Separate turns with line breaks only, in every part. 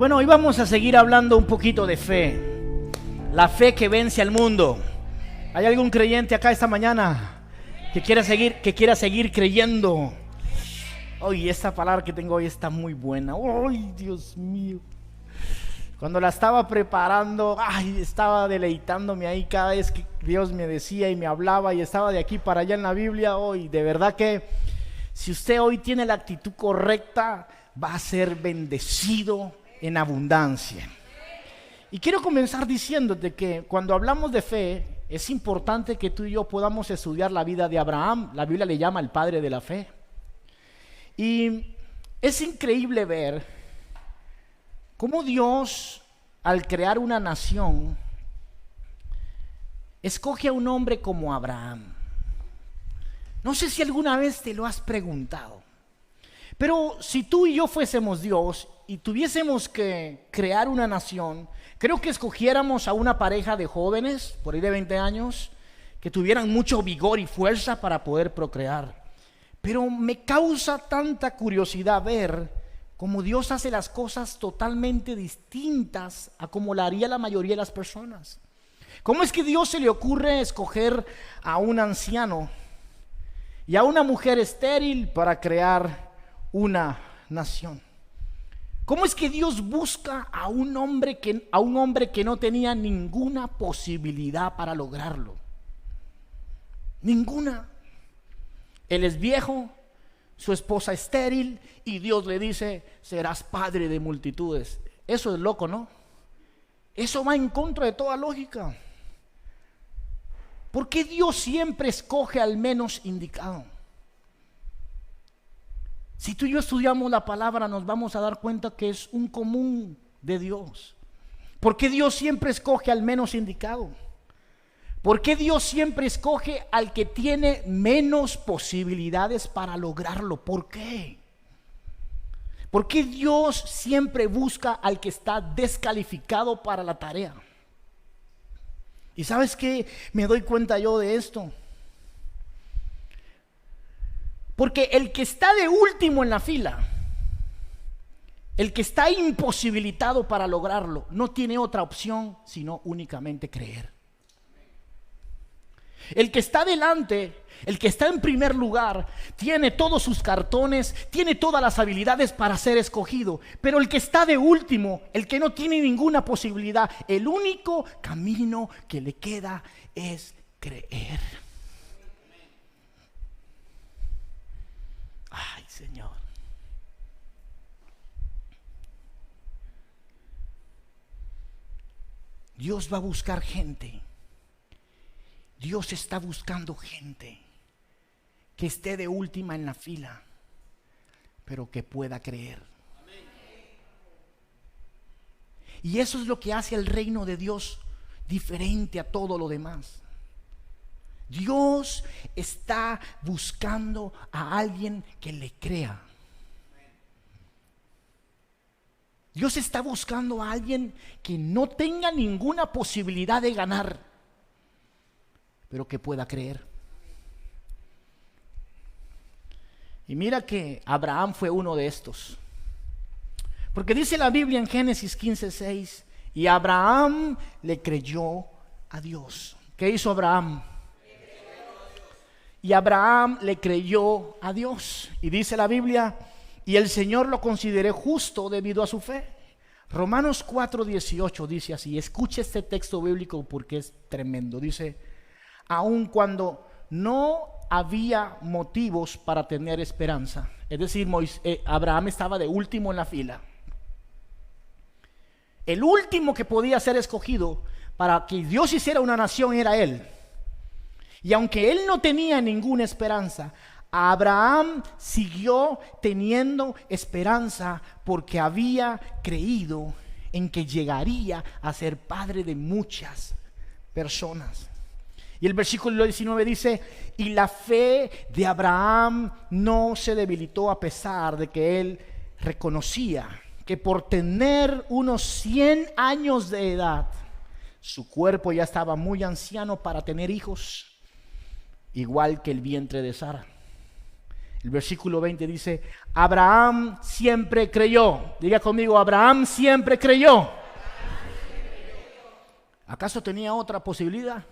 Bueno, hoy vamos a seguir hablando un poquito de fe. La fe que vence al mundo. ¿Hay algún creyente acá esta mañana que quiera seguir creyendo? Hoy esta palabra que tengo hoy está muy buena. ¡Ay, Dios mío! Cuando la estaba preparando, estaba deleitándome ahí cada vez que Dios me decía y me hablaba y estaba de aquí para allá en la Biblia. Hoy, de verdad que si usted hoy tiene la actitud correcta, va a ser bendecido en abundancia. Y quiero comenzar diciéndote que cuando hablamos de fe, es importante que tú y yo podamos estudiar la vida de Abraham. La Biblia le llama el padre de la fe. Y es increíble ver cómo Dios, al crear una nación, escoge a un hombre como Abraham. No sé si alguna vez te lo has preguntado, pero si tú y yo fuésemos Dios y tuviésemos que crear una nación, creo que escogiéramos a una pareja de jóvenes, por ahí de 20 años, que tuvieran mucho vigor y fuerza para poder procrear. Pero me causa tanta curiosidad ver cómo Dios hace las cosas totalmente distintas a como la haría la mayoría de las personas. ¿Cómo es que Dios se le ocurre escoger a un anciano y a una mujer estéril para crear una nación? ¿Cómo es que Dios busca a un hombre que no tenía ninguna posibilidad para lograrlo? Ninguna. Él es viejo, su esposa estéril, y Dios le dice: serás padre de multitudes. Eso es loco, ¿no? Eso va en contra de toda lógica. ¿Por qué Dios siempre escoge al menos indicado? Si tú y yo estudiamos la palabra, nos vamos a dar cuenta que es un común de Dios. ¿Por qué Dios siempre escoge al menos indicado? ¿Por qué Dios siempre escoge al que tiene menos posibilidades para lograrlo? ¿Por qué? ¿Por qué Dios siempre busca al que está descalificado para la tarea? ¿Y sabes qué? Me doy cuenta yo de esto. Porque el que está de último en la fila, el que está imposibilitado para lograrlo, no tiene otra opción sino únicamente creer. El que está delante, el que está en primer lugar, tiene todos sus cartones, tiene todas las habilidades para ser escogido. Pero el que está de último, el que no tiene ninguna posibilidad, el único camino que le queda es creer. Ay, Señor. Dios va a buscar gente. Dios está buscando gente que esté de última en la fila, pero que pueda creer. Y eso es lo que hace el reino de Dios diferente a todo lo demás. Dios está buscando a alguien que le crea. Dios está buscando a alguien que no tenga ninguna posibilidad de ganar, pero que pueda creer. Y mira que Abraham fue uno de estos. Porque dice la Biblia en Génesis 15:6, y Abraham le creyó a Dios. ¿Qué hizo Abraham? Y Abraham le creyó a Dios. Y dice la Biblia: y el Señor lo consideró justo debido a su fe. Romanos 4:18 dice así. Escuche este texto bíblico porque es tremendo. Dice: aun cuando no había motivos para tener esperanza. Es decir, Abraham estaba de último en la fila. El último que podía ser escogido para que Dios hiciera una nación era él. Y aunque él no tenía ninguna esperanza, Abraham siguió teniendo esperanza porque había creído en que llegaría a ser padre de muchas personas. Y el versículo 19 dice: y la fe de Abraham no se debilitó a pesar de que él reconocía que por tener unos 100 años de edad, su cuerpo ya estaba muy anciano para tener hijos, igual que el vientre de Sara. El versículo 20 dice, Abraham siempre creyó. Diga conmigo, Abraham siempre creyó. ¿Acaso tenía otra posibilidad?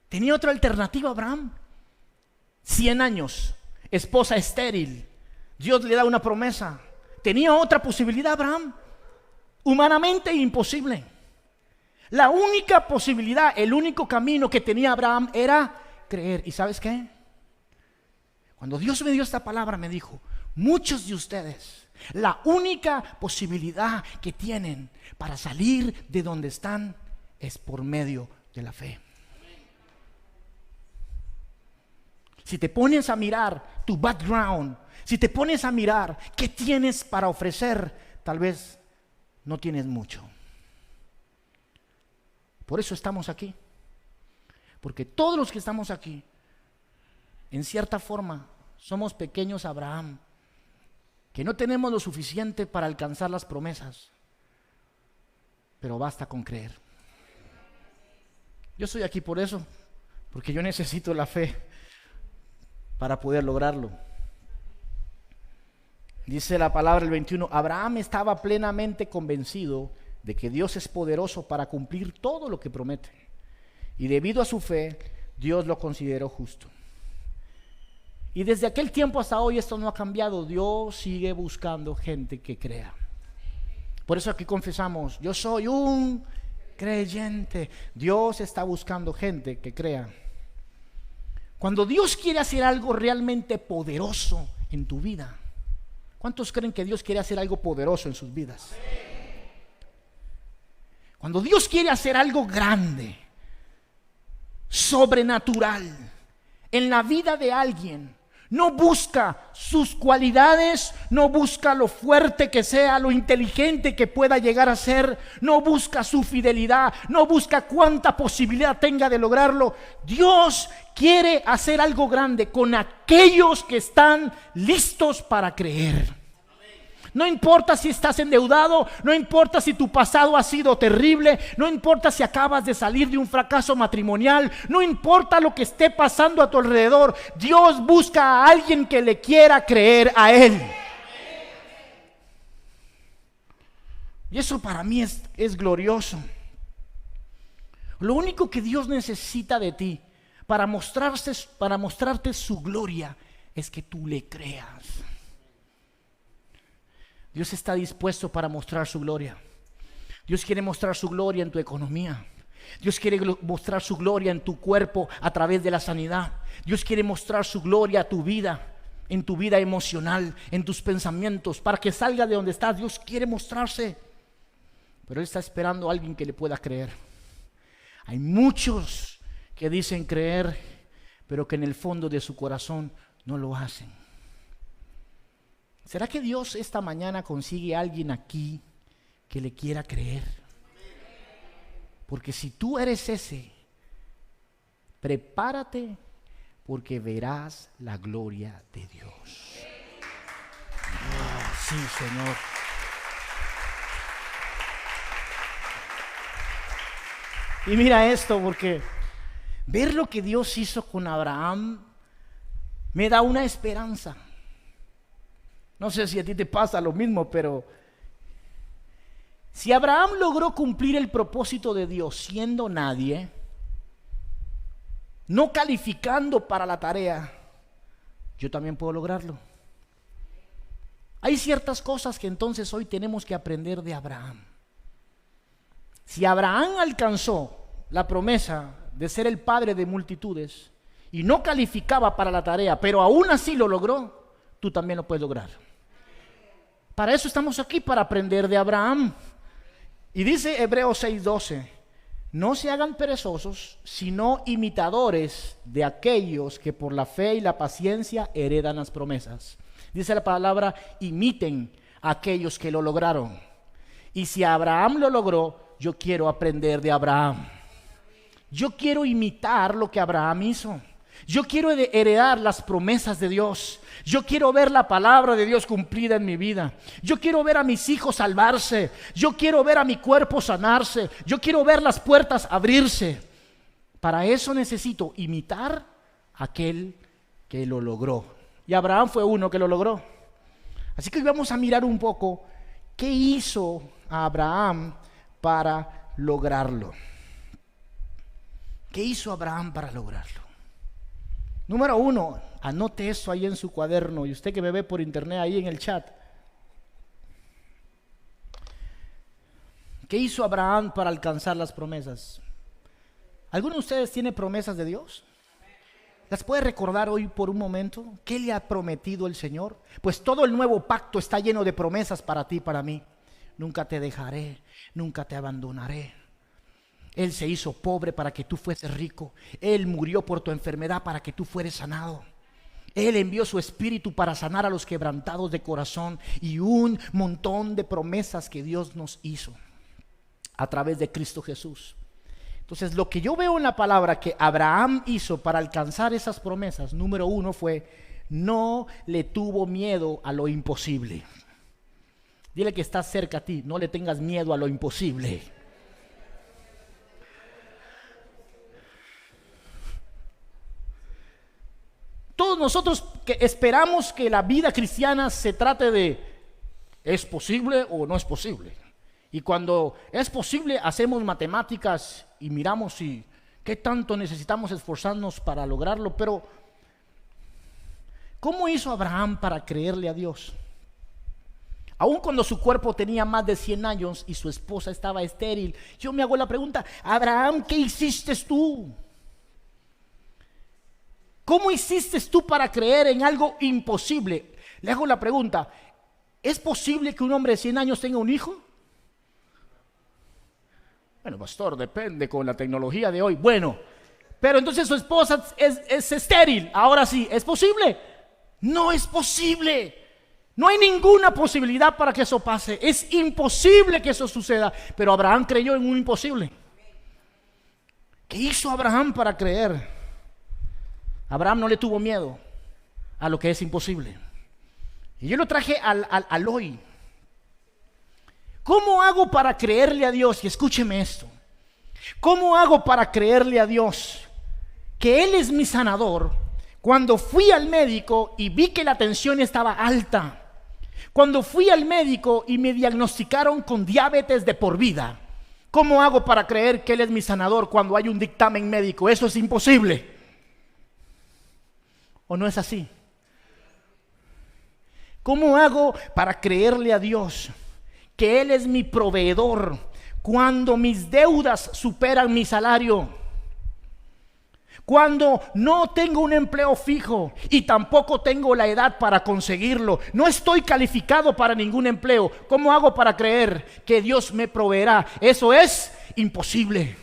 ¿Tenía otra alternativa Abraham? 100 años, esposa estéril, Dios le da una promesa. ¿Tenía otra posibilidad Abraham? Humanamente imposible. La única posibilidad, el único camino que tenía Abraham era creer. ¿Y sabes qué? Cuando Dios me dio esta palabra me dijo, muchos de ustedes, la única posibilidad que tienen para salir de donde están es por medio de la fe. Si te pones a mirar tu background, si te pones a mirar qué tienes para ofrecer, tal vez no tienes mucho. Por eso estamos aquí. Porque todos los que estamos aquí, en cierta forma, somos pequeños Abraham, que no tenemos lo suficiente para alcanzar las promesas, pero basta con creer. Yo estoy aquí por eso, porque yo necesito la fe para poder lograrlo. Dice la palabra el 21, Abraham estaba plenamente convencido de que Dios es poderoso para cumplir todo lo que promete. Y debido a su fe, Dios lo consideró justo. Y desde aquel tiempo hasta hoy esto no ha cambiado. Dios sigue buscando gente que crea. Por eso aquí confesamos, yo soy un creyente. Dios está buscando gente que crea. Cuando Dios quiere hacer algo realmente poderoso en tu vida, ¿cuántos creen que Dios quiere hacer algo poderoso en sus vidas? Cuando Dios quiere hacer algo grande, sobrenatural, en la vida de alguien, no busca sus cualidades, no busca lo fuerte que sea, lo inteligente que pueda llegar a ser, no busca su fidelidad, no busca cuánta posibilidad tenga de lograrlo. Dios quiere hacer algo grande con aquellos que están listos para creer. No importa si estás endeudado, no importa si tu pasado ha sido terrible, no importa si acabas de salir de un fracaso matrimonial, no importa lo que esté pasando a tu alrededor, Dios busca a alguien que le quiera creer a Él. Y eso para mí es glorioso. Lo único que Dios necesita de ti para mostrarte su gloria es que tú le creas. Dios está dispuesto para mostrar su gloria. Dios quiere mostrar su gloria en tu economía. Dios quiere mostrar su gloria en tu cuerpo a través de la sanidad. Dios quiere mostrar su gloria a tu vida, en tu vida emocional, en tus pensamientos, para que salga de donde estás. Dios quiere mostrarse, pero Él está esperando a alguien que le pueda creer. Hay muchos que dicen creer, pero que en el fondo de su corazón no lo hacen. ¿Será que Dios esta mañana consigue a alguien aquí que le quiera creer? Porque si tú eres ese, prepárate porque verás la gloria de Dios. Oh, sí, Señor. Y mira esto, porque ver lo que Dios hizo con Abraham me da una esperanza. No sé si a ti te pasa lo mismo, pero si Abraham logró cumplir el propósito de Dios siendo nadie, no calificando para la tarea, yo también puedo lograrlo. Hay ciertas cosas que entonces hoy tenemos que aprender de Abraham. Si Abraham alcanzó la promesa de ser el padre de multitudes y no calificaba para la tarea, pero aún así lo logró, tú también lo puedes lograr. Para eso estamos aquí, para aprender de Abraham. Y dice Hebreos 6:12, no se hagan perezosos, sino imitadores de aquellos que por la fe y la paciencia heredan las promesas. Dice la palabra, imiten a aquellos que lo lograron. Y si Abraham lo logró, yo quiero aprender de Abraham. Yo quiero imitar lo que Abraham hizo. Yo quiero heredar las promesas de Dios. Yo quiero ver la palabra de Dios cumplida en mi vida. Yo quiero ver a mis hijos salvarse. Yo quiero ver a mi cuerpo sanarse. Yo quiero ver las puertas abrirse. Para eso necesito imitar a aquel que lo logró. Y Abraham fue uno que lo logró. Así que hoy vamos a mirar un poco qué hizo Abraham para lograrlo. ¿Qué hizo Abraham para lograrlo? Número 1, anote eso ahí en su cuaderno, y usted que me ve por internet ahí en el chat. ¿Qué hizo Abraham para alcanzar las promesas? ¿Alguno de ustedes tiene promesas de Dios? ¿Las puede recordar hoy por un momento? ¿Qué le ha prometido el Señor? Pues todo el nuevo pacto está lleno de promesas para ti y para mí. Nunca te dejaré, nunca te abandonaré. Él se hizo pobre para que tú fueses rico. Él murió por tu enfermedad para que tú fueres sanado. Él envió su espíritu para sanar a los quebrantados de corazón, y un montón de promesas que Dios nos hizo a través de Cristo Jesús. Entonces, lo que yo veo en la palabra que Abraham hizo para alcanzar esas promesas, número 1 fue, no le tuvo miedo a lo imposible. Dile que está cerca a ti, no le tengas miedo a lo imposible. Todos nosotros que esperamos que la vida cristiana se trate de, ¿es posible o no es posible? Y cuando es posible, hacemos matemáticas y miramos si qué tanto necesitamos esforzarnos para lograrlo. Pero ¿cómo hizo Abraham para creerle a Dios? Aun cuando su cuerpo tenía más de 100 años y su esposa estaba estéril, yo me hago la pregunta, Abraham, ¿qué hiciste tú? ¿Cómo hiciste tú para creer en algo imposible? Le hago la pregunta, ¿es posible que un hombre de 100 años tenga un hijo? Bueno, pastor, depende con la tecnología de hoy. Bueno, pero entonces su esposa es estéril. Ahora sí, ¿es posible? No es posible. No hay ninguna posibilidad para que eso pase. Es imposible que eso suceda. Pero Abraham creyó en un imposible. ¿Qué hizo Abraham para creer? Abraham no le tuvo miedo a lo que es imposible. Y yo lo traje al hoy. ¿Cómo hago para creerle a Dios? Y escúcheme esto. ¿Cómo hago para creerle a Dios que Él es mi sanador cuando fui al médico y vi que la tensión estaba alta? Cuando fui al médico y me diagnosticaron con diabetes de por vida. ¿Cómo hago para creer que Él es mi sanador cuando hay un dictamen médico? Eso es imposible. ¿O no es así? ¿Cómo hago para creerle a Dios que Él es mi proveedor cuando mis deudas superan mi salario? Cuando no tengo un empleo fijo y tampoco tengo la edad para conseguirlo, no estoy calificado para ningún empleo. ¿Cómo hago para creer que Dios me proveerá? Eso es imposible.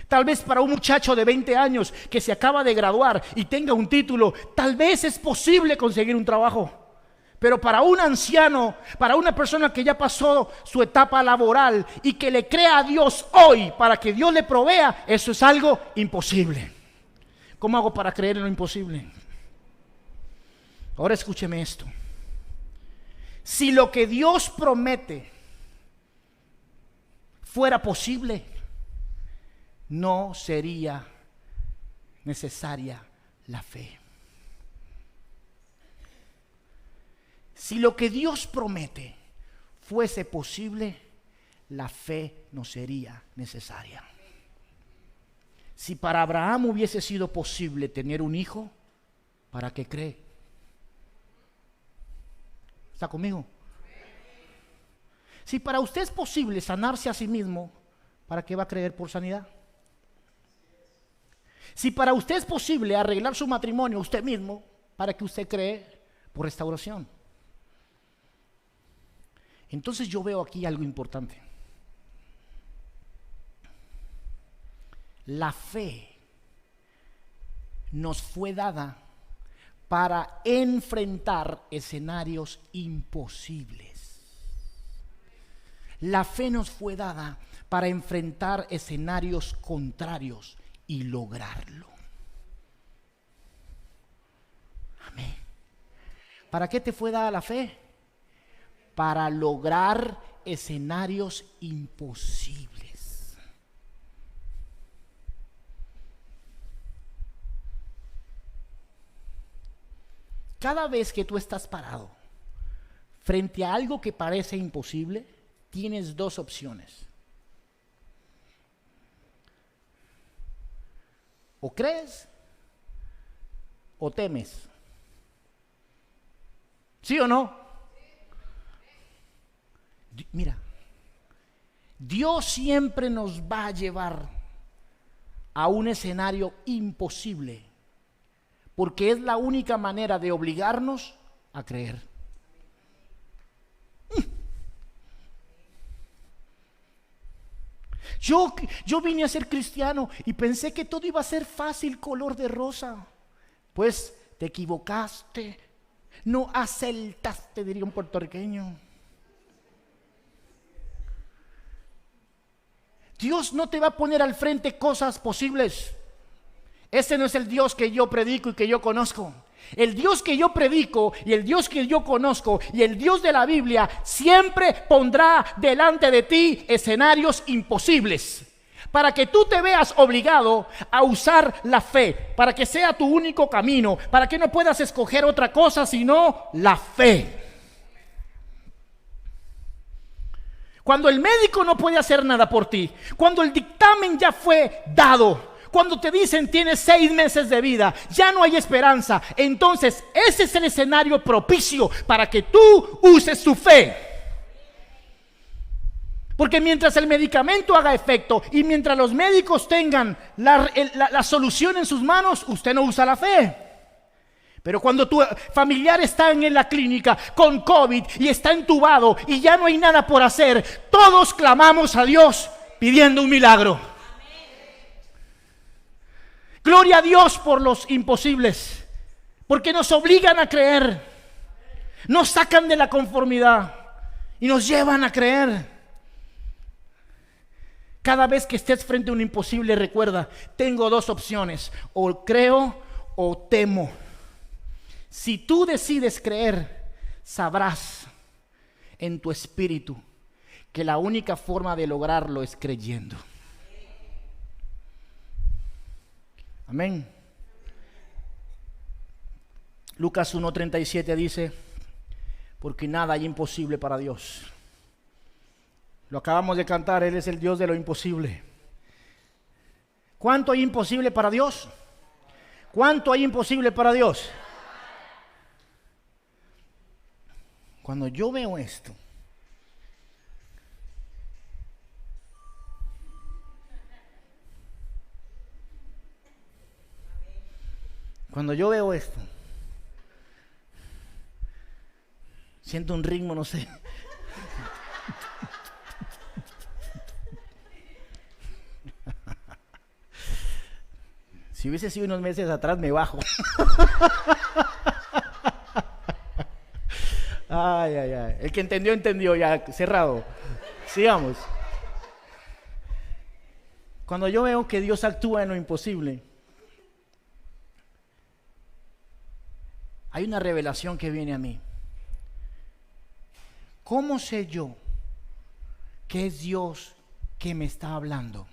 Tal vez para un muchacho de 20 años que se acaba de graduar y tenga un título, tal vez es posible conseguir un trabajo. Pero para un anciano, para una persona que ya pasó su etapa laboral y que le crea a Dios hoy para que Dios le provea, eso es algo imposible. ¿Cómo hago para creer en lo imposible? Ahora escúcheme esto. Si lo que Dios promete fuera posible, no sería necesaria la fe. Si lo que Dios promete fuese posible, la fe no sería necesaria. Si para Abraham hubiese sido posible tener un hijo, ¿para qué cree? ¿Está conmigo? Si para usted es posible sanarse a sí mismo, ¿para qué va a creer por sanidad? Si para usted es posible arreglar su matrimonio usted mismo, ¿para qué usted cree por restauración? Entonces yo veo aquí algo importante. La fe nos fue dada para enfrentar escenarios imposibles. La fe nos fue dada para enfrentar escenarios contrarios y lograrlo. Amén. ¿Para qué te fue dada la fe? Para lograr escenarios imposibles. Cada vez que tú estás parado frente a algo que parece imposible, tienes dos opciones. O crees o temes. ¿Sí o no? Mira, Dios siempre nos va a llevar a un escenario imposible, porque es la única manera de obligarnos a creer. Yo vine a ser cristiano y pensé que todo iba a ser fácil, color de rosa. Pues te equivocaste, no acertaste, diría un puertorriqueño. Dios no te va a poner al frente cosas posibles. Ese no es el Dios que yo predico y que yo conozco. El Dios que yo predico y el Dios que yo conozco y el Dios de la Biblia siempre pondrá delante de ti escenarios imposibles para que tú te veas obligado a usar la fe, para que sea tu único camino, para que no puedas escoger otra cosa sino la fe. Cuando el médico no puede hacer nada por ti, cuando el dictamen ya fue dado, cuando te dicen tienes 6 meses de vida, ya no hay esperanza, entonces ese es el escenario propicio para que tú uses tu fe. Porque mientras el medicamento haga efecto y mientras los médicos tengan la solución en sus manos, usted no usa la fe. Pero cuando tu familiar está en la clínica con COVID y está entubado y ya no hay nada por hacer, todos clamamos a Dios pidiendo un milagro. Gloria a Dios por los imposibles, porque nos obligan a creer, nos sacan de la conformidad y nos llevan a creer. Cada vez que estés frente a un imposible, recuerda, tengo dos opciones, o creo o temo. Si tú decides creer, sabrás en tu espíritu que la única forma de lograrlo es creyendo. Amén. Lucas 1:37 dice, porque nada hay imposible para Dios. Lo acabamos de cantar, Él es el Dios de lo imposible. ¿Cuánto hay imposible para Dios? ¿Cuánto hay imposible para Dios? Cuando yo veo esto, siento un ritmo, no sé. Si hubiese sido unos meses atrás, me bajo. Ay, ay, ay. El que entendió, entendió, ya cerrado. Sigamos. Cuando yo veo que Dios actúa en lo imposible, hay una revelación que viene a mí. ¿Cómo sé yo que es Dios que me está hablando?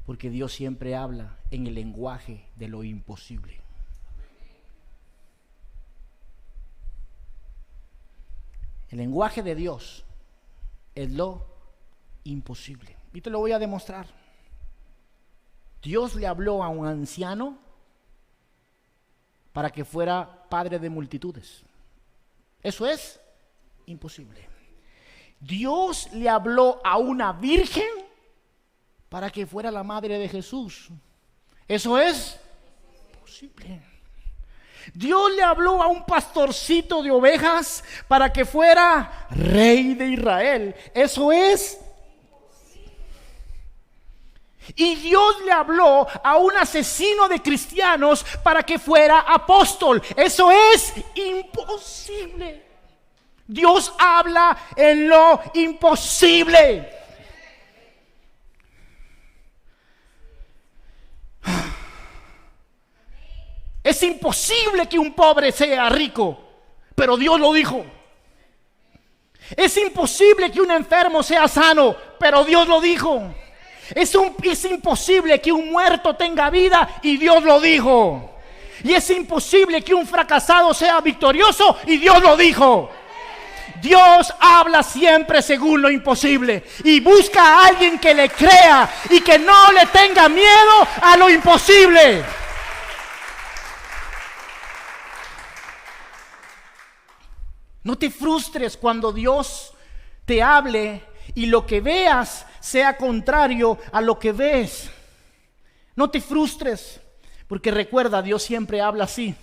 Porque Dios siempre habla en el lenguaje de lo imposible. El lenguaje de Dios es lo imposible. Y te lo voy a demostrar. Dios le habló a un anciano para que fuera padre de multitudes. Eso es imposible. Dios le habló a una virgen para que fuera la madre de Jesús. Eso es posible. Dios le habló a un pastorcito de ovejas para que fuera rey de Israel. Eso es. Y Dios le habló a un asesino de cristianos para que fuera apóstol. Eso es imposible. Dios habla en lo imposible. Es imposible que un pobre sea rico, pero Dios lo dijo. Es imposible que un enfermo sea sano, pero Dios lo dijo. Es imposible que un muerto tenga vida y Dios lo dijo. Y es imposible que un fracasado sea victorioso y Dios lo dijo. Dios habla siempre según lo imposible y busca a alguien que le crea y que no le tenga miedo a lo imposible. No te frustres cuando Dios te hable y lo que veas sea contrario a lo que ves. No te frustres, porque recuerda, Dios siempre habla así.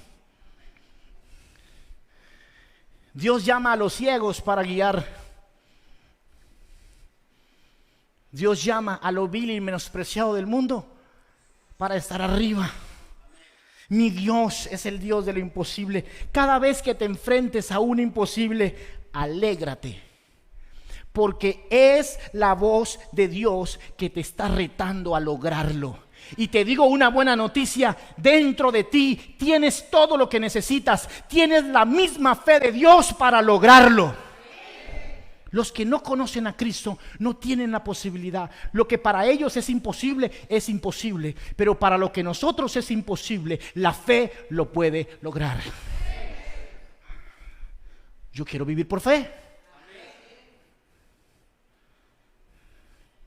Dios llama a los ciegos para guiar. Dios llama a lo vil y menospreciado del mundo para estar arriba. Mi Dios es el Dios de lo imposible. Cada vez que te enfrentes a un imposible, alégrate, porque es la voz de Dios que te está retando a lograrlo. Y te digo una buena noticia: dentro de ti tienes todo lo que necesitas. Tienes la misma fe de Dios para lograrlo. Los que no conocen a Cristo no tienen la posibilidad. Lo que para ellos es imposible, pero para lo que nosotros es imposible, la fe lo puede lograr. Yo quiero vivir por fe.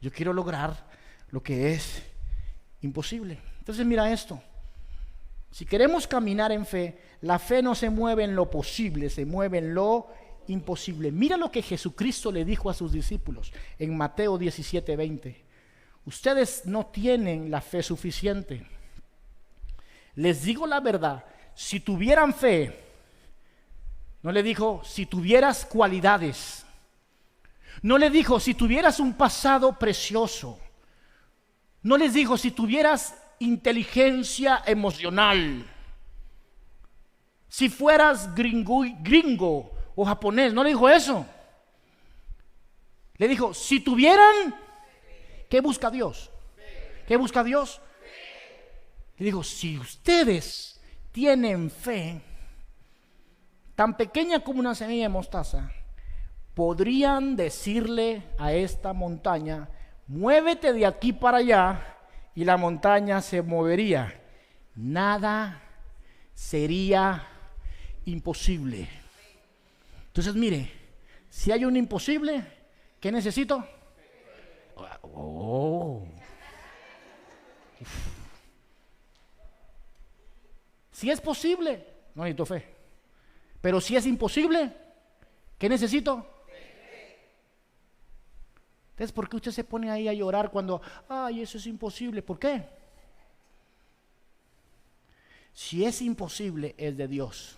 Yo quiero lograr lo que es imposible. Entonces mira esto: si queremos caminar en fe, la fe no se mueve en lo posible, se mueve en lo imposible. Mira lo que Jesucristo le dijo a sus discípulos en Mateo 17:20. Ustedes no tienen la fe suficiente. Les digo la verdad, si tuvieran fe, no le dijo si tuvieras cualidades, no le dijo si tuvieras un pasado precioso, no les dijo si tuvieras inteligencia emocional, si fueras gringo o japonés, no le dijo eso. Le dijo, si tuvieran, ¿qué busca Dios? ¿Qué busca Dios? Le dijo, si ustedes tienen fe tan pequeña como una semilla de mostaza, podrían decirle a esta montaña: muévete de aquí para allá, y la montaña se movería. Nada sería imposible. Entonces mire, si hay un imposible, ¿qué necesito? Si es posible, no necesito fe. Pero si es imposible, ¿qué necesito? Entonces, ¿por qué usted se pone ahí a llorar cuando, ay, eso es imposible? ¿Por qué? Si es imposible, es de Dios,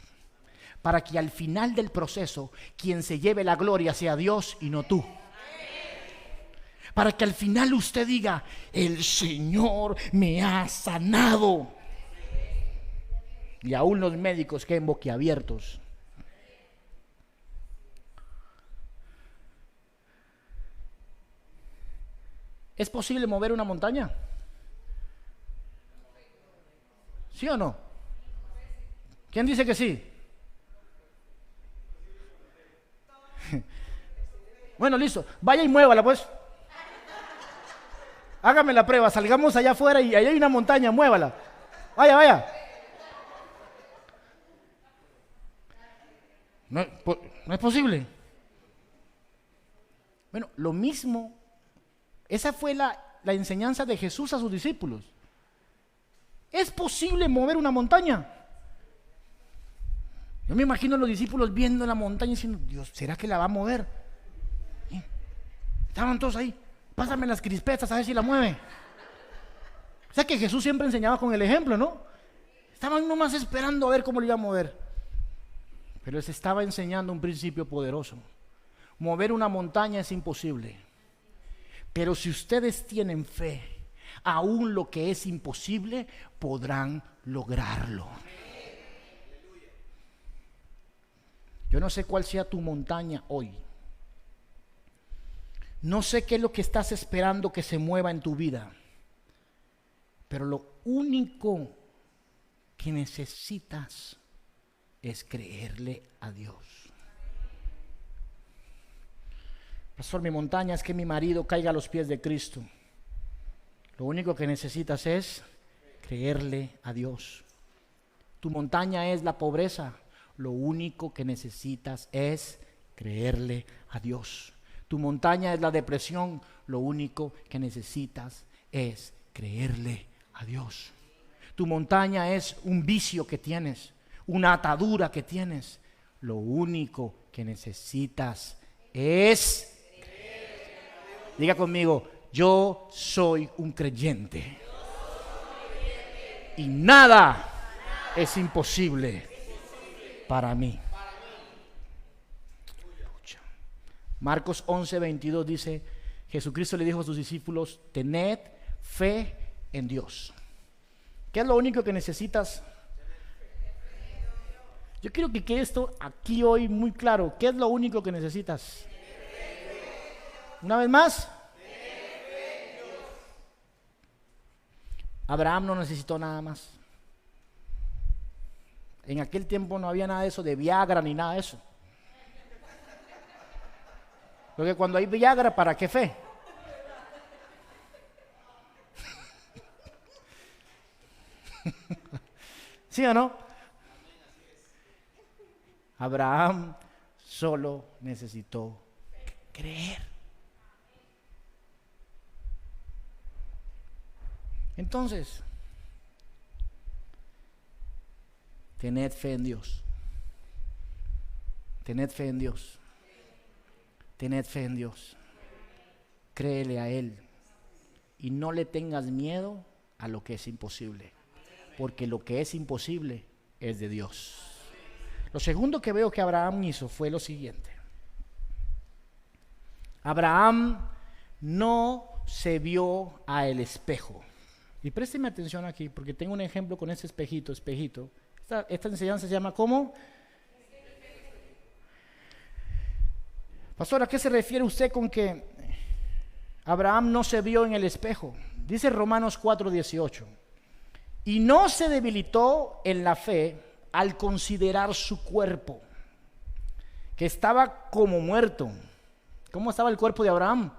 para que al final del proceso quien se lleve la gloria sea Dios y no tú. Para que al final usted diga: el Señor me ha sanado. Y aún los médicos queden boquiabiertos. ¿Es posible mover una montaña? ¿Sí o no? ¿Quién dice que sí? Bueno, listo. Vaya y muévala, pues. Hágame la prueba. Salgamos allá afuera y allá hay una montaña, muévala. Vaya, vaya. No es posible. Bueno, lo mismo. Esa fue la enseñanza de Jesús a sus discípulos. ¿Es posible mover una montaña? Yo me imagino a los discípulos viendo la montaña y diciendo: Dios, ¿será que la va a mover? Estaban todos ahí: pásame las crispetas a ver si la mueve. O sea que Jesús siempre enseñaba con el ejemplo, ¿no? Estaban nomás esperando a ver cómo lo iba a mover. Pero les estaba enseñando un principio poderoso. Mover una montaña es imposible. Pero si ustedes tienen fe, aún lo que es imposible, podrán lograrlo. Yo no sé cuál sea tu montaña hoy. No sé qué es lo que estás esperando que se mueva en tu vida. Pero lo único que necesitas es creerle a Dios. Pastor, mi montaña es que mi marido caiga a los pies de Cristo. Lo único que necesitas es creerle a Dios. Tu montaña es la pobreza. Lo único que necesitas es creerle a Dios. Tu montaña es la depresión. Lo único que necesitas es creerle a Dios. Tu montaña es un vicio que tienes, una atadura que tienes. Lo único que necesitas es, diga conmigo, yo soy un creyente. Y nada es imposible para mí. Marcos 11:22 dice, Jesucristo le dijo a sus discípulos, tened fe en Dios. ¿Qué es lo único que necesitas? Yo quiero que quede esto aquí hoy muy claro. ¿Qué es lo único que necesitas? Una vez más. Abraham no necesitó nada más. En aquel tiempo no había nada de eso de Viagra ni nada de eso. Porque cuando hay Viagra, ¿para qué fe? ¿Sí o no? Abraham solo necesitó creer. Entonces, tened fe en Dios. Tened fe en Dios. Tened fe en Dios. Créele a Él. Y no le tengas miedo a lo que es imposible. Porque lo que es imposible es de Dios. Lo segundo que veo que Abraham hizo fue lo siguiente. Abraham no se vio a el espejo. Y présteme atención aquí, porque tengo un ejemplo con ese espejito. Esta enseñanza se llama ¿cómo? Pastor, ¿a qué se refiere usted con que Abraham no se vio en el espejo? Dice Romanos 4:18. Y no se debilitó en la fe al considerar su cuerpo, que estaba como muerto. ¿Cómo estaba el cuerpo de Abraham?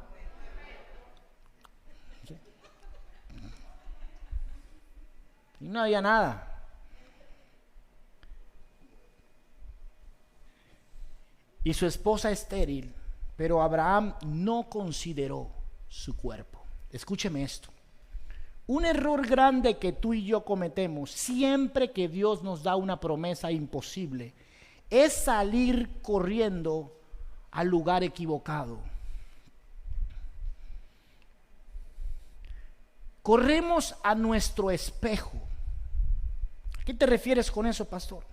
Y no había nada. Y su esposa estéril, pero Abraham no consideró su cuerpo. Escúcheme esto. Un error grande que tú y yo cometemos siempre que Dios nos da una promesa imposible es salir corriendo al lugar equivocado. Corremos a nuestro espejo. ¿A qué te refieres con eso, pastor?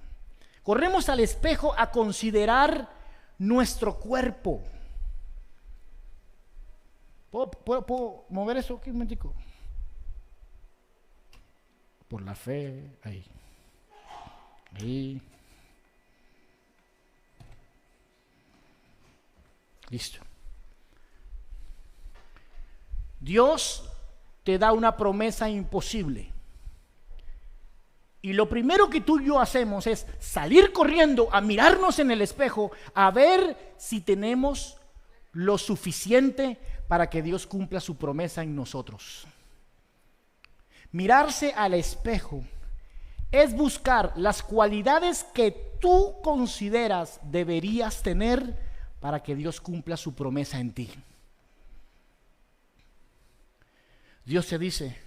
Corremos al espejo a considerar nuestro cuerpo. ¿Puedo mover eso aquí un momentico? Por la fe, ahí. Listo. Dios te da una promesa imposible. Y lo primero que tú y yo hacemos es salir corriendo a mirarnos en el espejo, a ver si tenemos lo suficiente para que Dios cumpla su promesa en nosotros. Mirarse al espejo es buscar las cualidades que tú consideras deberías tener para que Dios cumpla su promesa en ti. Dios te dice,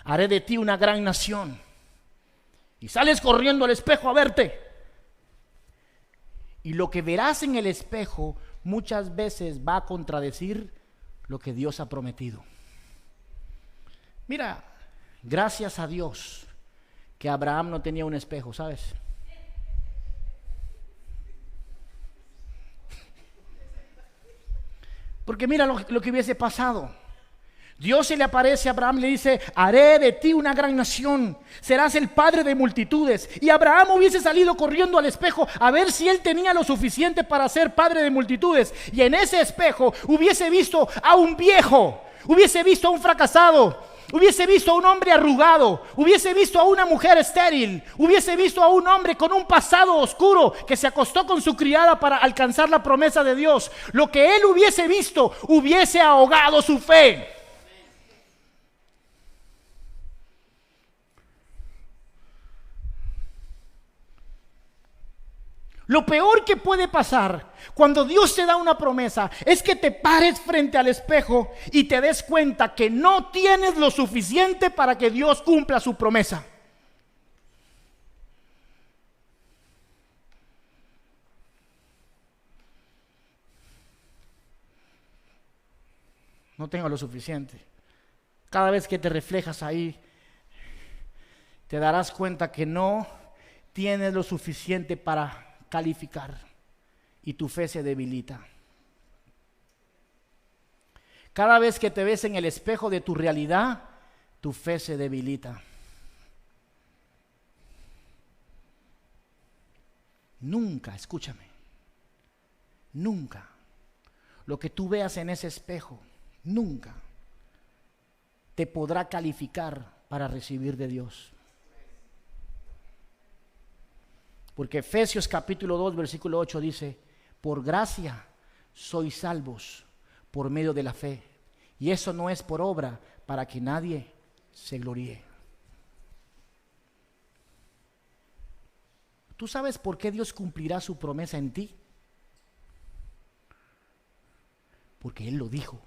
haré de ti una gran nación. Y sales corriendo al espejo a verte. Y lo que verás en el espejo muchas veces va a contradecir lo que Dios ha prometido. Mira, gracias a Dios que Abraham no tenía un espejo, ¿sabes? Porque mira lo que hubiese pasado. Dios se le aparece a Abraham y le dice, haré de ti una gran nación, serás el padre de multitudes. Y Abraham hubiese salido corriendo al espejo a ver si él tenía lo suficiente para ser padre de multitudes. Y en ese espejo hubiese visto a un viejo, hubiese visto a un fracasado, hubiese visto a un hombre arrugado, hubiese visto a una mujer estéril, hubiese visto a un hombre con un pasado oscuro que se acostó con su criada para alcanzar la promesa de Dios. Lo que él hubiese visto hubiese ahogado su fe. Lo peor que puede pasar cuando Dios te da una promesa es que te pares frente al espejo y te des cuenta que no tienes lo suficiente para que Dios cumpla su promesa. No tengo lo suficiente. Cada vez que te reflejas ahí, te darás cuenta que no tienes lo suficiente para calificar y tu fe se debilita. Cada vez que te ves en el espejo de tu realidad, tu fe se debilita. Nunca, escúchame, nunca lo que tú veas en ese espejo, nunca te podrá calificar para recibir de Dios. Porque Efesios capítulo 2 versículo 8 dice: por gracia sois salvos por medio de la fe, y eso no es por obra, para que nadie se gloríe. ¿Tú sabes por qué Dios cumplirá su promesa en ti? Porque Él lo dijo.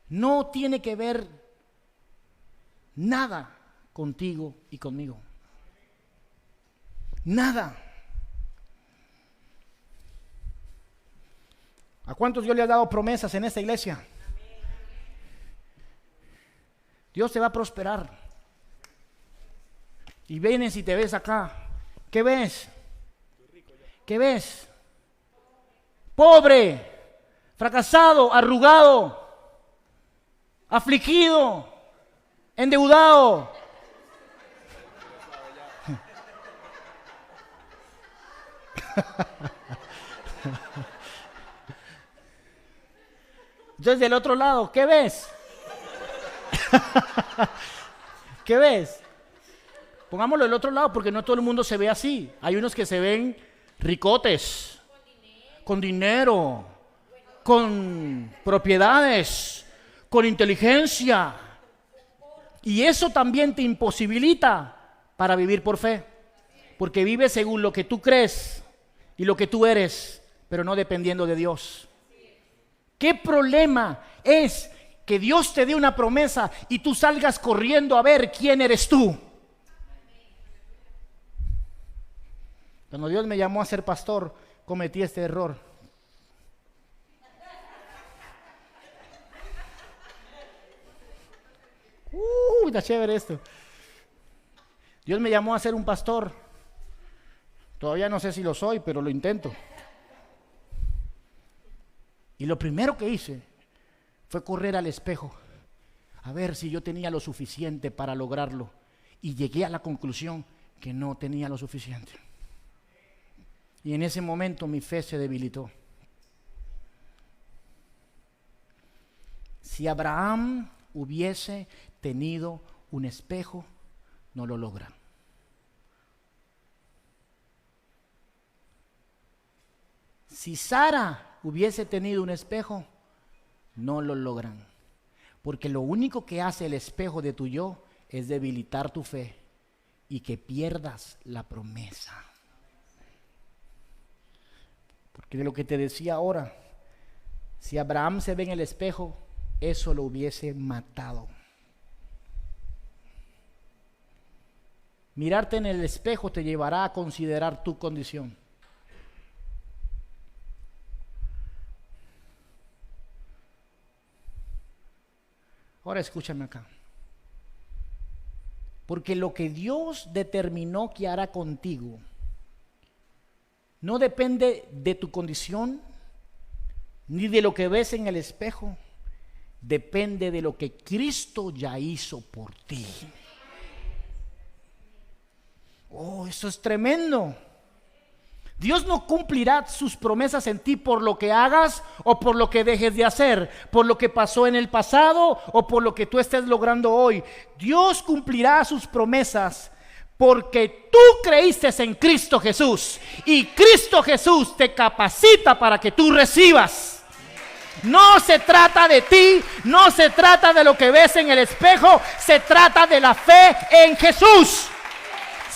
No tiene que ver nada contigo y conmigo. Nada. ¿A cuántos Dios le ha dado promesas en esta iglesia? Dios te va a prosperar. Y vienes y te ves acá. ¿Qué ves? ¿Qué ves? Pobre, fracasado, arrugado, afligido, endeudado. Entonces del otro lado, ¿qué ves? ¿Qué ves? Pongámoslo del otro lado, porque no todo el mundo se ve así. Hay unos que se ven ricotes, con dinero, con propiedades, con inteligencia. Y eso también te imposibilita para vivir por fe, porque vives según lo que tú crees y lo que tú eres, pero no dependiendo de Dios. ¿Qué problema es que Dios te dé una promesa y tú salgas corriendo a ver quién eres tú? Cuando Dios me llamó a ser pastor, cometí este error. Está chévere esto. Dios me llamó a ser un pastor. Todavía no sé si lo soy, pero lo intento. Y lo primero que hice fue correr al espejo a ver si yo tenía lo suficiente para lograrlo. Y llegué a la conclusión que no tenía lo suficiente. Y en ese momento mi fe se debilitó. Si Abraham hubiese tenido un espejo, no lo logra. Si Sara hubiese tenido un espejo, no lo logran. Porque lo único que hace el espejo de tu yo es debilitar tu fe y que pierdas la promesa. Porque de lo que te decía ahora, si Abraham se ve en el espejo, eso lo hubiese matado. Mirarte en el espejo te llevará a considerar tu condición. Ahora escúchame acá. Porque lo que Dios determinó que hará contigo no depende de tu condición ni de lo que ves en el espejo. Depende de lo que Cristo ya hizo por ti. Oh, eso es tremendo. Dios no cumplirá sus promesas en ti por lo que hagas o por lo que dejes de hacer, por lo que pasó en el pasado o por lo que tú estés logrando hoy. Dios cumplirá sus promesas porque tú creíste en Cristo Jesús y Cristo Jesús te capacita para que tú recibas. No se trata de ti, no se trata de lo que ves en el espejo, se trata de la fe en Jesús.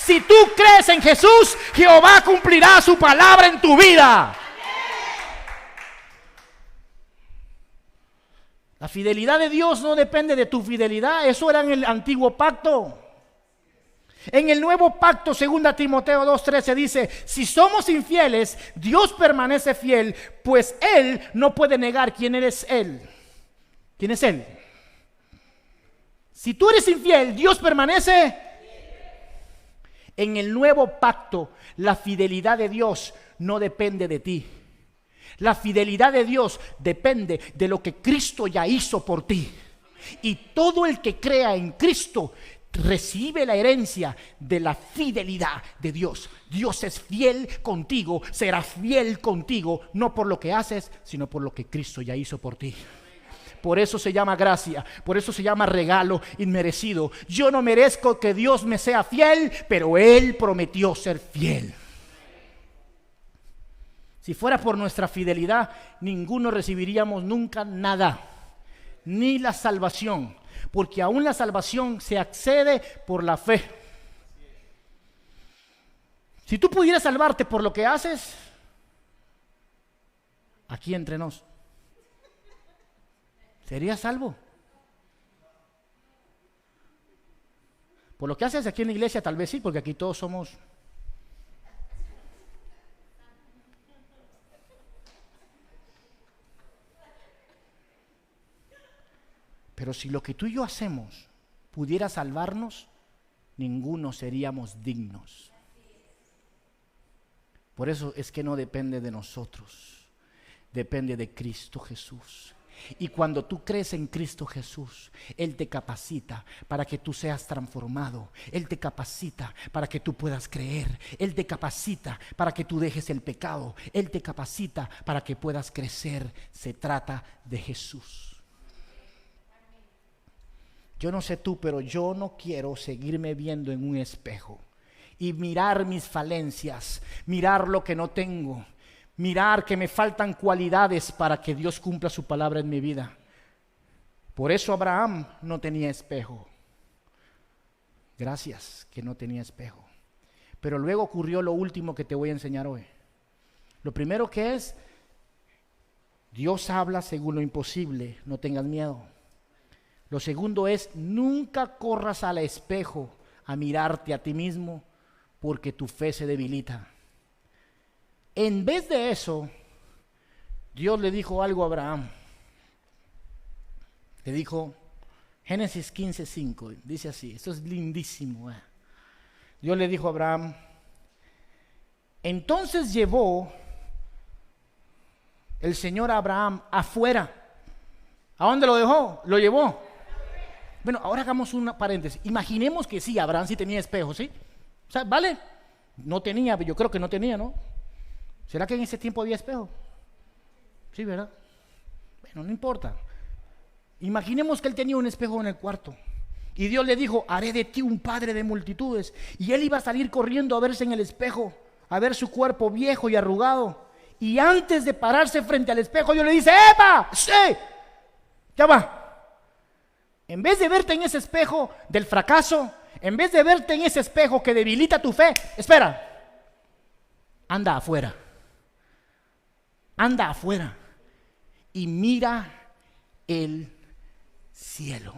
Si tú crees en Jesús, Jehová cumplirá su palabra en tu vida. La fidelidad de Dios no depende de tu fidelidad. Eso era en el antiguo pacto. En el nuevo pacto, 2 Timoteo 2:13 dice: si somos infieles, Dios permanece fiel, pues Él no puede negar quién eres Él. ¿Quién es Él? Si tú eres infiel, Dios permanece. En el nuevo pacto, la fidelidad de Dios no depende de ti. La fidelidad de Dios depende de lo que Cristo ya hizo por ti. Y todo el que crea en Cristo recibe la herencia de la fidelidad de Dios. Dios es fiel contigo, será fiel contigo, no por lo que haces, sino por lo que Cristo ya hizo por ti. Por eso se llama gracia, por eso se llama regalo inmerecido. Yo no merezco que Dios me sea fiel, pero Él prometió ser fiel. Si fuera por nuestra fidelidad, ninguno recibiríamos nunca nada, ni la salvación, porque aún la salvación se accede por la fe. Si tú pudieras salvarte por lo que haces, aquí entre nos, ¿serías salvo? Por lo que haces aquí en la iglesia, tal vez sí, porque aquí todos somos. Pero si lo que tú y yo hacemos pudiera salvarnos, ninguno seríamos dignos. Por eso es que no depende de nosotros, depende de Cristo Jesús. Y cuando tú crees en Cristo Jesús, Él te capacita para que tú seas transformado. Él te capacita para que tú puedas creer. Él te capacita para que tú dejes el pecado. Él te capacita para que puedas crecer. Se trata de Jesús. Yo no sé tú, pero yo no quiero seguirme viendo en un espejo y mirar mis falencias, mirar lo que no tengo, mirar que me faltan cualidades para que Dios cumpla su palabra en mi vida. Por eso Abraham no tenía espejo. Gracias que no tenía espejo. Pero luego ocurrió lo último que te voy a enseñar hoy. Lo primero que es, Dios habla según lo imposible, no tengas miedo. Lo segundo es, nunca corras al espejo a mirarte a ti mismo porque tu fe se debilita. En vez de eso, Dios le dijo algo a Abraham. Le dijo, Génesis 15:5, dice así, esto es lindísimo. Dios le dijo a Abraham, entonces llevó el Señor a Abraham afuera. ¿A dónde lo dejó? Lo llevó. Bueno, ahora hagamos una paréntesis. Imaginemos que sí, Abraham sí tenía espejo, ¿sí? O sea, ¿vale? No tenía, yo creo que no tenía, ¿no? ¿Será que en ese tiempo había espejo? Sí, ¿verdad? Bueno, no importa. Imaginemos que él tenía un espejo en el cuarto. Y Dios le dijo, haré de ti un padre de multitudes. Y él iba a salir corriendo a verse en el espejo, a ver su cuerpo viejo y arrugado. Y antes de pararse frente al espejo, Dios le dice, ¡epa! ¡Sí! Ya va. En vez de verte en ese espejo del fracaso, en vez de verte en ese espejo que debilita tu fe, espera, anda afuera. Anda afuera y mira el cielo.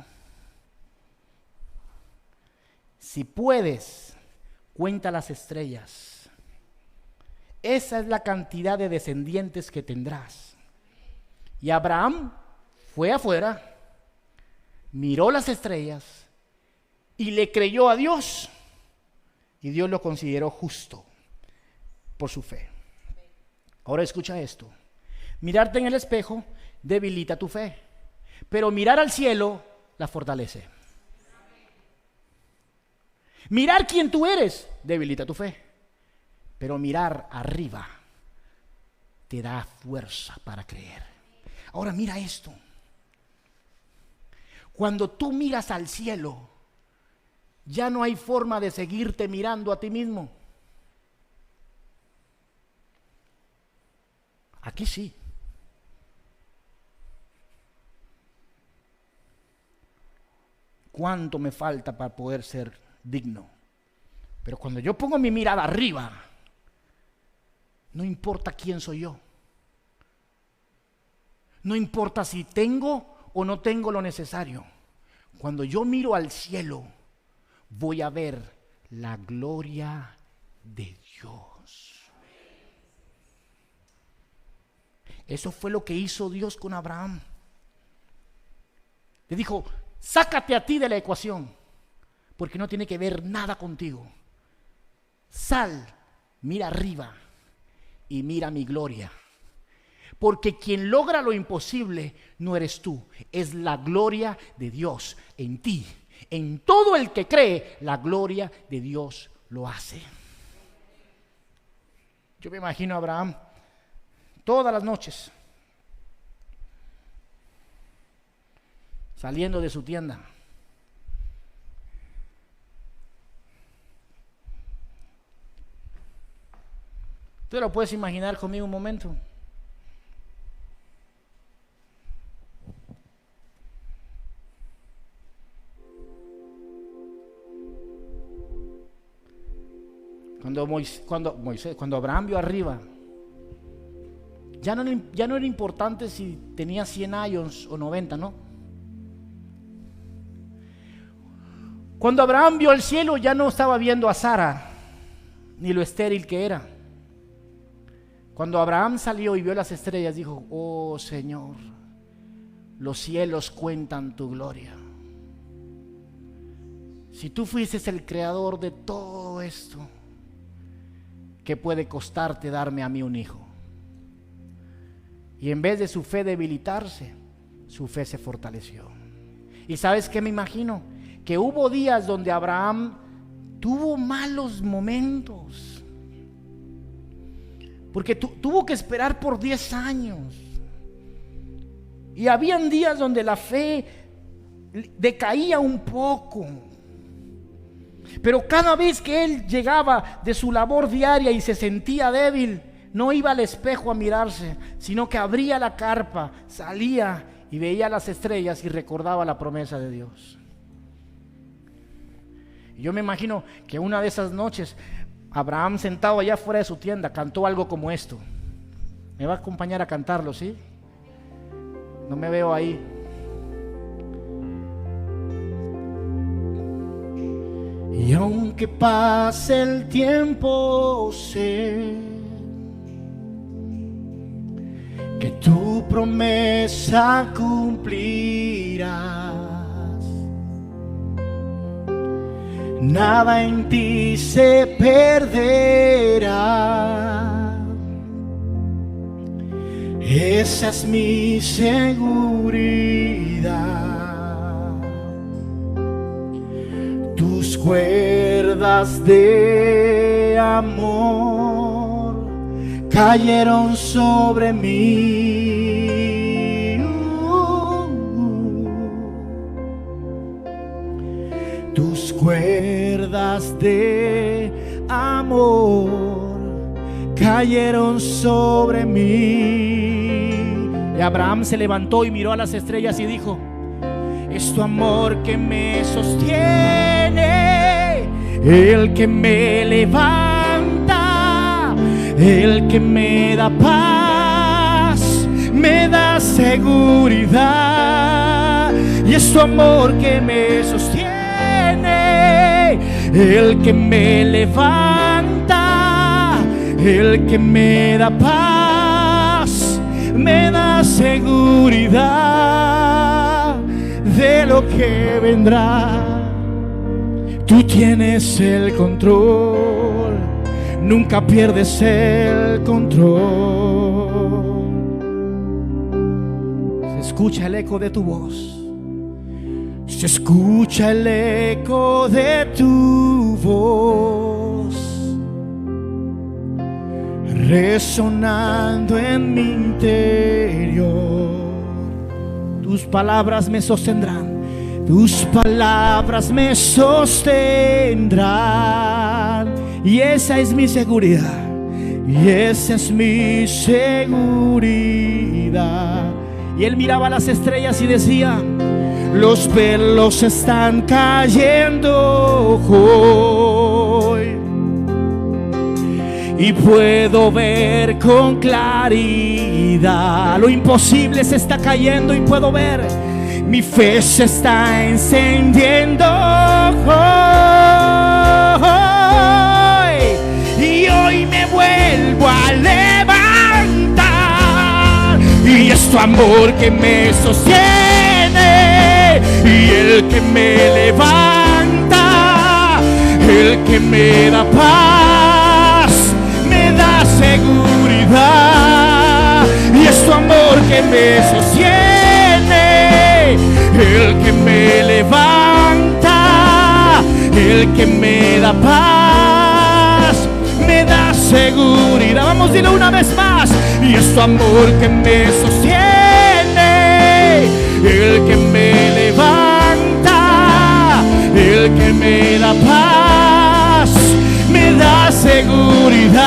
Si puedes, cuenta las estrellas. Esa es la cantidad de descendientes que tendrás. Y Abraham fue afuera, miró las estrellas y le creyó a Dios. Y Dios lo consideró justo por su fe. Ahora escucha esto. Mirarte en el espejo debilita tu fe, pero mirar al cielo la fortalece. Mirar quién tú eres debilita tu fe, pero mirar arriba te da fuerza para creer. Ahora mira esto. Cuando tú miras al cielo, ya no hay forma de seguirte mirando a ti mismo. Aquí sí. ¿Cuánto me falta para poder ser digno? Pero cuando yo pongo mi mirada arriba, no importa quién soy yo. No importa si tengo o no tengo lo necesario. Cuando yo miro al cielo, voy a ver la gloria de Dios. Eso fue lo que hizo Dios con Abraham. Le dijo, sácate a ti de la ecuación, porque no tiene que ver nada contigo. Sal, mira arriba y mira mi gloria. Porque quien logra lo imposible no eres tú, es la gloria de Dios en ti. En todo el que cree, la gloria de Dios lo hace. Yo me imagino a Abraham todas las noches saliendo de su tienda. ¿Tú lo puedes imaginar conmigo un momento? Cuando Abraham vio arriba, ya no era importante si tenía 100 años o 90, ¿no? Cuando Abraham vio el cielo, ya no estaba viendo a Sara, ni lo estéril que era. Cuando Abraham salió y vio las estrellas, dijo, oh Señor, los cielos cuentan tu gloria. Si tú fuiste el creador de todo esto, ¿qué puede costarte darme a mí un hijo? Y en vez de su fe debilitarse, su fe se fortaleció. ¿Y sabes qué me imagino? Que hubo días donde Abraham tuvo malos momentos, porque tuvo que esperar por 10 años. Y habían días donde la fe decaía un poco. Pero cada vez que él llegaba de su labor diaria y se sentía débil, no iba al espejo a mirarse, sino que abría la carpa, salía y veía las estrellas y recordaba la promesa de Dios. Y yo me imagino que una de esas noches, Abraham sentado allá fuera de su tienda, cantó algo como esto. Me va a acompañar a cantarlo, ¿sí? No me veo ahí. Y aunque pase el tiempo, sé que tu promesa cumplirás. Nada en ti se perderá. Esa es mi seguridad. Tus cuerdas de amor cayeron sobre mí. Tus cuerdas de amor cayeron sobre mí. Y Abraham se levantó y miró a las estrellas y dijo: es tu amor que me sostiene, el que me levanta, el que me da paz, me da seguridad. Y es tu amor que me sostiene, el que me levanta, el que me da paz, me da seguridad de lo que vendrá. Tú tienes el control, nunca pierdes el control. Se escucha el eco de tu voz, se escucha el eco de tu voz, resonando en mi interior. Tus palabras me sostendrán, tus palabras me sostendrán. Y esa es mi seguridad, y esa es mi seguridad. Y él miraba las estrellas y decía: los pelos están cayendo hoy. y puedo ver con claridad. Lo imposible se está cayendo y puedo ver. Mi fe se está encendiendo hoy, y hoy me vuelvo a levantar. Y es tu amor que me sostiene, y el que me levanta, el que me da paz, me da seguridad. Y es tu amor que me sostiene, el que me levanta, el que me da paz, me da seguridad. Vamos, dilo una vez más. Y es tu amor que me sostiene, el que me levanta, el que me da paz, me da seguridad.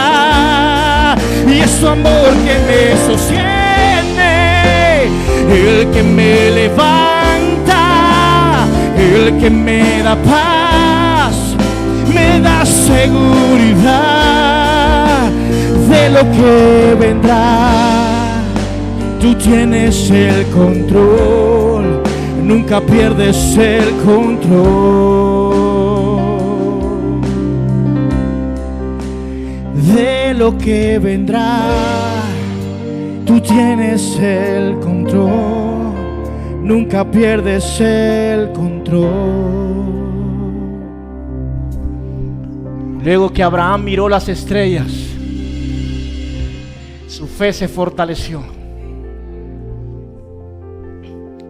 Y es tu amor que me sostiene, el que me levanta, el que me da paz, me da seguridad de lo que vendrá. Tú tienes el control, nunca pierdes el control de lo que vendrá. Tú tienes el control, nunca pierdes el control. Luego que Abraham miró las estrellas, su fe se fortaleció.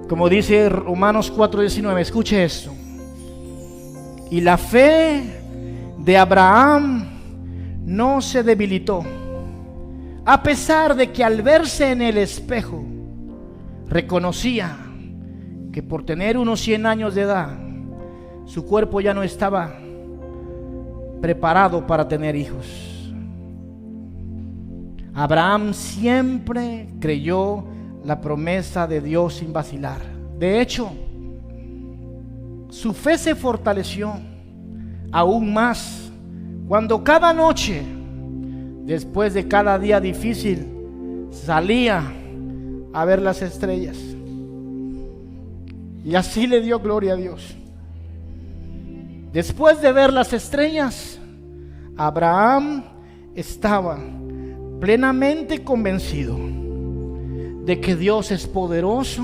Como dice Romanos 4:19, escuche esto. Y la fe de Abraham no se debilitó, a pesar de que al verse en el espejo reconocía que por tener unos 100 años de edad, su cuerpo ya no estaba preparado para tener hijos. Abraham siempre creyó la promesa de Dios sin vacilar. De hecho, su fe se fortaleció aún más cuando cada noche, después de cada día difícil, salía a ver las estrellas. Y así le dio gloria a Dios. Después de ver las estrellas, Abraham estaba plenamente convencido de que Dios es poderoso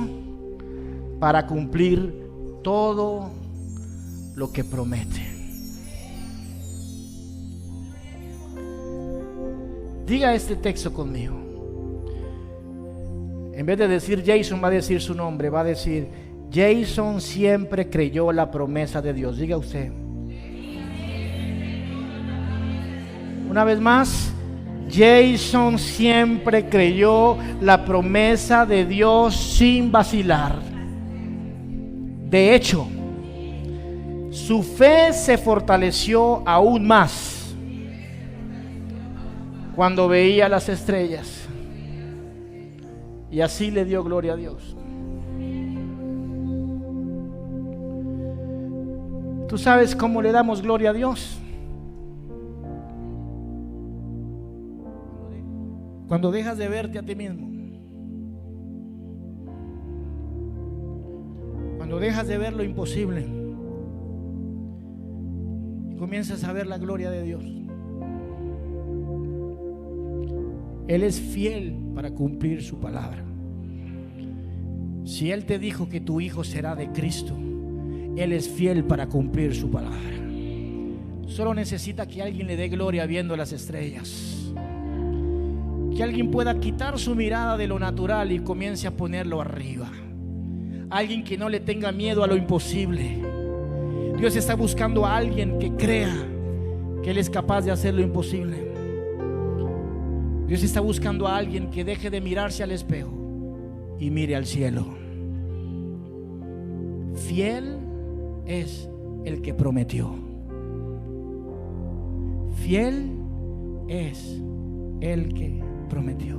para cumplir todo lo que promete. Diga este texto conmigo. En vez de decir Jason, va a decir su nombre, va a decir: Jason siempre creyó la promesa de Dios. Diga usted. Una vez más. Jason siempre creyó la promesa de Dios sin vacilar. De hecho, su fe se fortaleció aún más cuando veía las estrellas. Y así le dio gloria a Dios. ¿Tú sabes cómo le damos gloria a Dios? Cuando dejas de verte a ti mismo. Cuando dejas de ver lo imposible y comienzas a ver la gloria de Dios. Él es fiel para cumplir su palabra. Si Él te dijo que tu hijo será de Cristo, Él es fiel para cumplir su palabra. Solo necesita que alguien le dé gloria viendo las estrellas. Que alguien pueda quitar su mirada de lo natural y comience a ponerlo arriba. Alguien que no le tenga miedo a lo imposible. Dios está buscando a alguien que crea que Él es capaz de hacer lo imposible. Dios está buscando a alguien que deje de mirarse al espejo y mire al cielo. Fiel es el que prometió. Fiel es el que prometió.